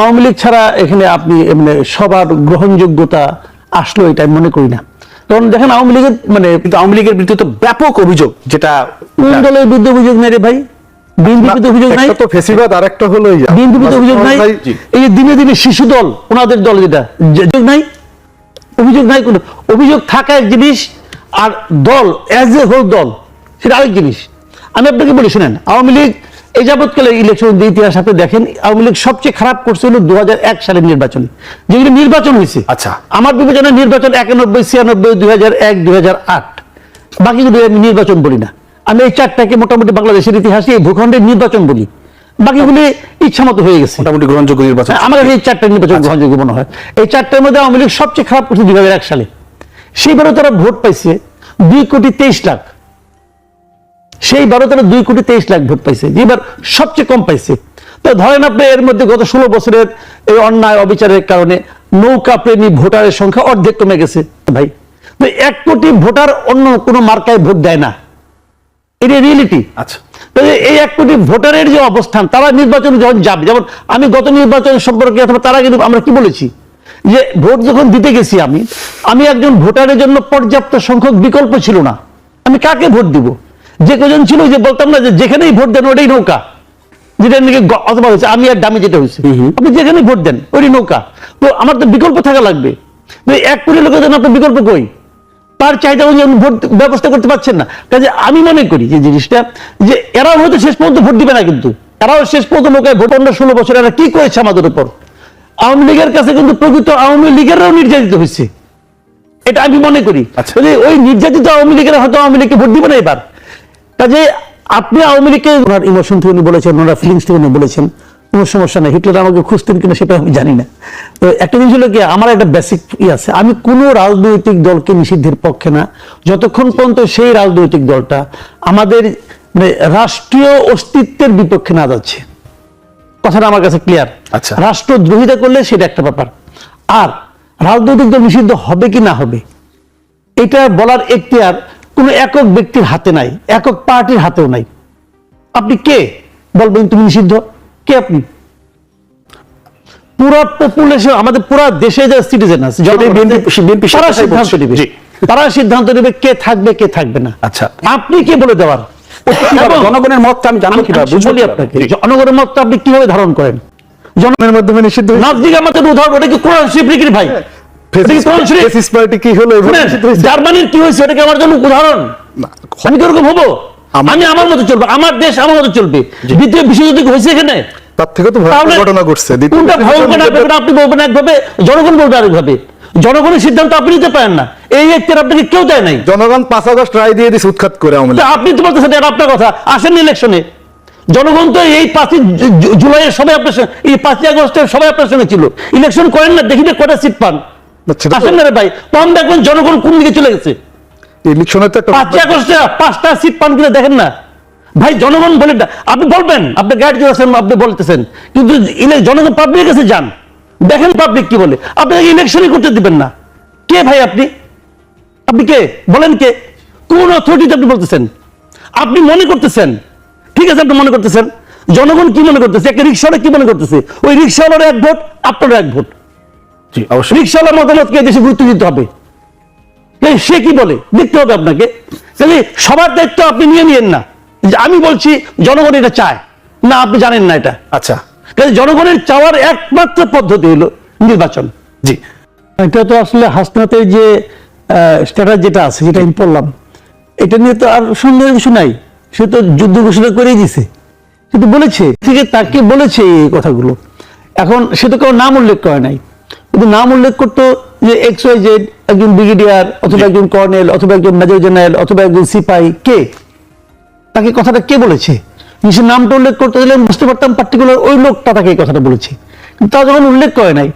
আওয়ামী লীগ ছাড়া এখানে আপনি মানে সবার গ্রহণযোগ্যতা আসলো এটা আমি মনে করি না। কারণ দেখেন আওয়ামী লীগের কিন্তু আওয়ামী লীগের বিরুদ্ধে তো ব্যাপক অভিযোগ, যেটা কোন দলের বিরুদ্ধে অভিযোগ নেই রে ভাই? বিএনপির বিরুদ্ধে অভিযোগ নাই, একটা তো ফেসিবাদ, আরেকটা হলো বিএনপির বিরুদ্ধে অভিযোগ নাই। এই যে দিনে দিনে শিশু দল, ওনাদের দল যেটা, অভিযোগ নাই, অভিযোগ নাই কোনো। অভিযোগ থাকা এক জিনিস, আর দল অ্যাজ এ হোল দল সেটা আরেক জিনিস। আমি আপনাকে বলি শুনেন, আওয়ামী লীগ এই যাবৎকালে ইলেকশন ইতিহাস আপনি দেখেন, আওয়ামী লীগ সবচেয়ে খারাপ করছে হলো 2001 সালের নির্বাচন, যেগুলো নির্বাচন হয়েছে। আচ্ছা, আমার বিবেচনায় নির্বাচন 91, 96, 2001, 2008, বাকিগুলো আমি নির্বাচন বলি না। আমি এই চারটাকে মোটামুটি বাংলাদেশের ইতিহাসে এই ভূখণ্ডের নির্বাচন বলি, বাকিগুলি ইচ্ছা মতো হয়ে গেছে, মোটামুটি গ্রহণযোগ্য নির্বাচন। আমার এই চারটা নির্বাচন গ্রহণযোগ্য মনে হয়। এই চারটার মধ্যে আওয়ামী লীগ সবচেয়ে খারাপ করছে 2001 সালে। সেইবারও তারা ভোট পাইছে 2,23,00,000, সেইবারও তারা 2,23,00,000 ভোট পাইছে, যেবার সবচেয়ে কম পাইছে। তো ধরেন আপনি এর মধ্যে গত 16 বছরের এই অন্যায় অবিচারের কারণে নৌকা প্রেমী ভোটারের সংখ্যা অর্ধেক কমে গেছে ভাই। তো 1 কোটি ভোটার অন্য কোনো মার্কায় ভোট দেয় না, এটা রিয়েলিটি। আচ্ছা, এই 1 কোটি ভোটারের যে অবস্থান, তারা নির্বাচনে যখন যাবে, যেমন আমি গত নির্বাচন সম্পর্কে অথবা তারা কিন্তু আমরা কি বলেছি যে ভোট যখন দিতে গেছি আমি একজন ভোটারের জন্য পর্যাপ্ত সংখ্যক বিকল্প ছিল না। আমি কাকে ভোট দিব? যে কজন ছিল যে বলতাম না যে যেখানেই ভোট দেন ওটাই নৌকা, যেটা নাকি অথবা হয়েছে আমি আর দামি যেটা হয়েছে, আপনি যেখানেই ভোট দেন ওই নৌকা। তো আমার তো বিকল্প থাকা লাগবে। 1 কোটি লোকের জন্য আপনার বিকল্প কই? তার চাহিদা অনুযায়ী ভোট ব্যবস্থা করতে পারছেন না। কাজে আমি মনে করি যে জিনিসটা, যে এরাও হয়তো শেষ পর্যন্ত ভোট দিবে না, কিন্তু এরাও শেষ পর্যন্ত লোকের ভোট 15-16 বছর এরা কি করেছে আমাদের উপর। আওয়ামী লীগের কাছে কিন্তু প্রকৃত আওয়ামী লীগেরও নির্যাতিত হয়েছে, এটা আমি মনে করি। ওই নির্যাতিত আওয়ামী লীগের হয়তো আওয়ামী লীগকে ভোট দিবে না এবার। কাজে আপনি আওয়ামী লীগকে ওনার ইমোশন থেকে উনি বলেছেন, ওনার ফিলিংস থেকে উনি বলেছেন, কোনো সমস্যা নেই। হিটলার আমাকে খুঁজতেন কিনা সেটা আমি জানি না। তো একটা জিনিস হলো কি, আমার একটা বেসিক আছে, আমি কোনো রাজনৈতিক দলকে নিষিদ্ধের পক্ষে না, যতক্ষণ পর্যন্ত সেই রাজনৈতিক দলটা আমাদের রাষ্ট্রীয় অস্তিত্বের বিপক্ষে না যাচ্ছে। কথাটা আমার কাছে ক্লিয়ার। আচ্ছা, রাষ্ট্রদ্রোহিতা করলে সেটা একটা ব্যাপার, আর রাজনৈতিক দল নিষিদ্ধ হবে কি না হবে এটা বলার এখতিয়ার কোনো একক ব্যক্তির হাতে নাই, একক পার্টির হাতেও নাই। আপনি কে বলবেন তুমি নিষিদ্ধ? কে আপনি? পুরো পপুলেশন, আমাদের পুরো দেশে যে সিটিজেন আছে, তারা সিদ্ধান্ত নেবে কে থাকবে কে থাকবে না। আচ্ছা, আপনি কে বলে দেওয়ার? জনগণের মতটা আমি জানবো কিভাবে? বলি আপনাকে, জনগণের মতটা আপনি কিভাবে ধারণ করেন? জনগণের মাধ্যমে নিষিদ্ধ নাজিক আমাদের উদাহরণ, ওটা কি কোরআন শরীফ নাকি ভাই? জার্মানির কি হয়েছে ওটাকে আমার জন্য উদাহরণ? আমি কিরকম হবো? আমি আমার মতো চলবো, আমার দেশ আমার মতো চলবে। দ্বিতীয় বিশ্বযুদ্ধ হয়েছে এখানে, তার থেকে তো ভয়ঙ্কর ঘটনা ঘটছে। কোনটা ভয়ঙ্কর আপনি বলবেন একভাবে, জনগণ বলবে আরেকভাবে। জনগণের সিদ্ধান্ত আপনি নিতে পারেন না, এই এখতিয়ার আপনাকে কেউ দেয় নাই। জনগণ 5 আগস্ট রায় দিয়ে দিয়েছে উৎখাত করে। আপনি তো বলতেছেন এটা আপনার কথা, আসেন ইলেকশনে। জনগণ তো এই 5 জুলাইয়ের সবাই আপনার সঙ্গে, এই 5 আগস্টের সবাই আপনার সঙ্গে ছিল। ইলেকশন করেন না, দেখি কটা সিট পান, আসেন না রে ভাই। তখন দেখবেন জনগণ কোন দিকে চলে গেছে। ইলেকশনে তো 5 আগস্টে 5টা সিট পান কিনা দেখেন না ভাই। জনগণ বলে আপনি বলবেন, আপনি গাইড করেছেন, আপনি বলতেছেন, কিন্তু জনগণ পাবলিকের কাছে যান, দেখেন পাবলিক কি বলে। আপনাকে ইলেকশনই করতে দিবেন না। কে ভাই আপনি? আপনি কে বলেন? কে, কোন অথরিটিতে আপনি বলতেছেন? আপনি মনে করতেছেন, ঠিক আছে, আপনি মনে করতেছেন, জনগণ কি মনে করতেছে? একটা রিক্সাওয়ালা কি মনে করতেছে? ওই রিক্সাওয়ালার 1 ভোট, আপনার 1 ভোট। জি, অবশ্যই রিক্সাওয়ালার মতামতকে দেশে গুরুত্ব দিতে হবে। সে কি বলে দেখতে হবে আপনাকে। সবার দায়িত্ব আপনি নিয়ে নিয়েন না। আমি বলছি জনগণ এটা চায় না, আপনি জানেন না এটা। আচ্ছা, জনগণের চাওয়ার একমাত্র পদ্ধতি হলো নির্বাচন। জি, এটা তো আসলে হাসনাতের যে স্ট্যাটাস যেটা আছে, যেটা আমি পড়লাম, এটা নিয়ে তো আর সন্দেহের কিছু নাই। সে তো যুদ্ধ ঘোষণা করেই দিছে, সে তো বলেছে, ঠিক আছে, তাকে বলেছে এই কথাগুলো। এখন সে তো কারো নাম উল্লেখ করে নাই, কিন্তু নাম উল্লেখ করতো যে XYZ, একজন ব্রিগেডিয়ার অথবা একজন কর্নেল অথবা একজন মেজর জেনারেল অথবা একজন সিপাহি, কে তাকে কথাটা কে বলেছে? সে নামটা উল্লেখ করতে দিলে বুঝতে পারতাম পার্টিকুলার ওই লোকটা তাকে এই কথাটা বলেছে, কিন্তু তা যখন উল্লেখ করে নাই।